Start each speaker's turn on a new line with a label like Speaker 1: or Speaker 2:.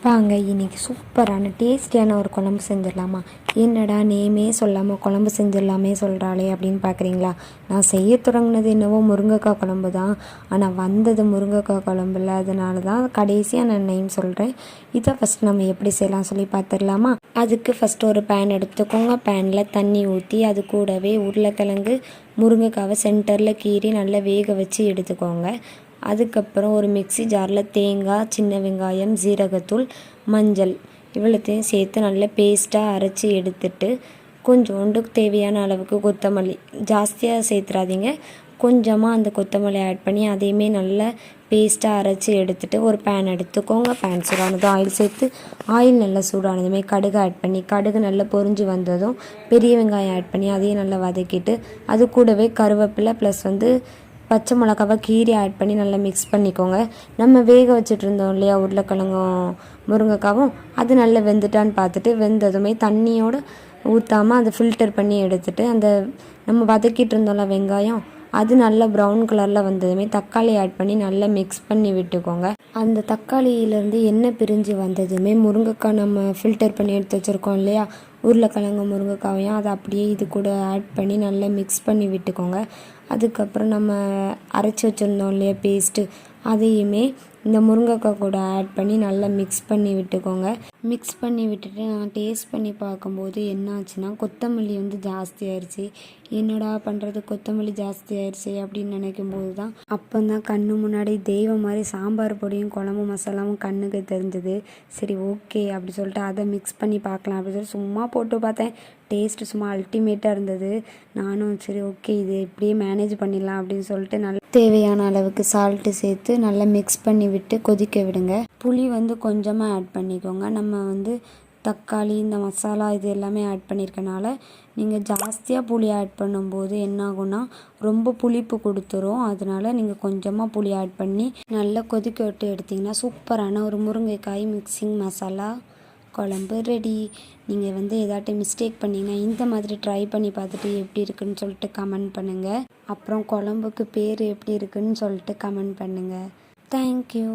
Speaker 1: வாங்க இன்றைக்கி சூப்பரான டேஸ்டியான ஒரு குழம்பு செஞ்சிடலாமா? என்னடா நேமே சொல்லாமல் குழம்பு செஞ்சிடலாமே சொல்கிறாளே அப்படின்னு பார்க்குறீங்களா? நான் செய்ய தொடங்கினது என்னவோ முருங்கைக்காய் குழம்பு தான். ஆனால் வந்தது முருங்கைக்காய் குழம்புல, அதனால தான் கடைசியாக நான் நேம் சொல்கிறேன். இதை ஃபஸ்ட் நம்ம எப்படி செய்யலாம் சொல்லி பார்த்துடலாமா? அதுக்கு ஃபஸ்ட்டு ஒரு பேன் எடுத்துக்கோங்க. பேனில் தண்ணி ஊற்றி அது கூடவே உருளைக்கிழங்கு, முருங்கைக்காவை சென்டரில் கீறி நல்லா வேக வச்சு எடுத்துக்கோங்க. அதுக்கப்புறம் ஒரு மிக்ஸி ஜாரில் தேங்காய், சின்ன வெங்காயம், ஜீரகத்தூள், மஞ்சள் இவ்வளோத்தையும் சேர்த்து நல்லா பேஸ்ட்டாக அரைச்சி எடுத்துட்டு, கொஞ்சோண்டு தேவையான அளவுக்கு கொத்தமல்லி, ஜாஸ்தியாக சேர்த்துறாதீங்க, கொஞ்சமாக அந்த கொத்தமல்லி ஆட் பண்ணி அதையுமே நல்லா பேஸ்ட்டாக அரைச்சி எடுத்துகிட்டு ஒரு பேன் எடுத்துக்கோங்க. பேன் சூடானதும் ஆயில் சேர்த்து, ஆயில் நல்லா சூடானதுமே கடுகு ஆட் பண்ணி, கடுகு நல்லா பொரிஞ்சு வந்ததும் பெரிய வெங்காயம் ஆட் பண்ணி அதையும் நல்லா வதக்கிட்டு, அது கூடவே கருவேப்பிலை ப்ளஸ் பச்சை மிளகாவை கீரி ஆட் பண்ணி நல்லா மிக்ஸ் பண்ணிக்கோங்க. நம்ம வேக வச்சுட்டு இருந்தோம் இல்லையா உருளைக்கிழங்கும் முருங்கைக்காவும், அது நல்லா வெந்துட்டான்னு பார்த்துட்டு, வெந்ததுமே தண்ணியோடு ஊற்றாமல் அதை ஃபில்டர் பண்ணி எடுத்துகிட்டு, அந்த நம்ம வதக்கிட்டு இருந்தோம்ல வெங்காயம், அது நல்லா ப்ரௌன் கலரில் வந்ததுமே தக்காளி ஆட் பண்ணி நல்லா மிக்ஸ் பண்ணி விட்டுக்கோங்க. அந்த தக்காளியிலேருந்து எண்ணெய் பிரிஞ்சு வந்ததுமே முருங்கைக்காய் நம்ம ஃபில்டர் பண்ணி எடுத்து வச்சுருக்கோம் இல்லையா உருளைக்கிழங்கு முருங்கைக்காவையும், அதை அப்படியே இது கூட ஆட் பண்ணி நல்லா மிக்ஸ் பண்ணி விட்டுக்கோங்க. அதுக்கப்புறம் நம்ம அரைச்சி வச்சுருந்தோம் இல்லையா பேஸ்ட்டு, அதையுமே இந்த முருங்கைக்காய் கூட ஆட் பண்ணி நல்லா மிக்ஸ் பண்ணி விட்டுக்கோங்க. மிக்ஸ் பண்ணி விட்டுட்டு நான் டேஸ்ட் பண்ணி பார்க்கும்போது என்ன ஆச்சுன்னா, கொத்தமல்லி ஜாஸ்தி ஆயிடுச்சு. என்னடா பண்ணுறது, கொத்தமல்லி ஜாஸ்தி ஆயிடுச்சு அப்படின்னு நினைக்கும்போது தான் அப்போ தான் கண்ணு முன்னாடி தெய்வம் மாதிரி சாம்பார் பொடியும் குழம்பு மசாலாவும் கண்ணுக்கு தெரிஞ்சது. சரி ஓகே அப்படி சொல்லிட்டு அதை மிக்ஸ் பண்ணி பார்க்கலாம் அப்படின்னு சொல்லி சும்மா போட்டு பார்த்தேன். டேஸ்ட்டு சும்மா அல்டிமேட்டாக இருந்தது. நானும் சரி ஓகே இது இப்படியே மேனேஜ் பண்ணிடலாம் அப்படின்னு சொல்லிட்டு நல்லா தேவையான அளவுக்கு சால்ட்டு சேர்த்து நல்லா மிக்ஸ் பண்ணி விட்டு கொதிக்க விடுங்க. புளி கொஞ்சமாக ஆட் பண்ணிக்கோங்க. நம்ம தக்காளி இந்த மசாலா இது எல்லாமே ஆட் பண்ணியிருக்கனால நீங்கள் ஜாஸ்தியாக புளி ஆட் பண்ணும்போது என்ன ஆகும்னா ரொம்ப புளிப்பு கொடுத்துரும். அதனால் நீங்கள் கொஞ்சமாக புளி ஆட் பண்ணி நல்லா கொதிக்க விட்டு எடுத்திங்கன்னா சூப்பரான ஒரு முருங்கைக்காய் மிக்சிங் மசாலா குழம்பு ரெடி. நீங்கள் ஏதாட்டும் மிஸ்டேக் பண்ணிங்கன்னா இந்த மாதிரி ட்ரை பண்ணி பார்த்துட்டு எப்படி இருக்குன்னு சொல்லிட்டு கமெண்ட் பண்ணுங்கள். அப்புறம் குழம்புக்கு பேர் எப்படி இருக்குன்னு சொல்லிட்டு கமெண்ட் பண்ணுங்கள். தேங்க்யூ.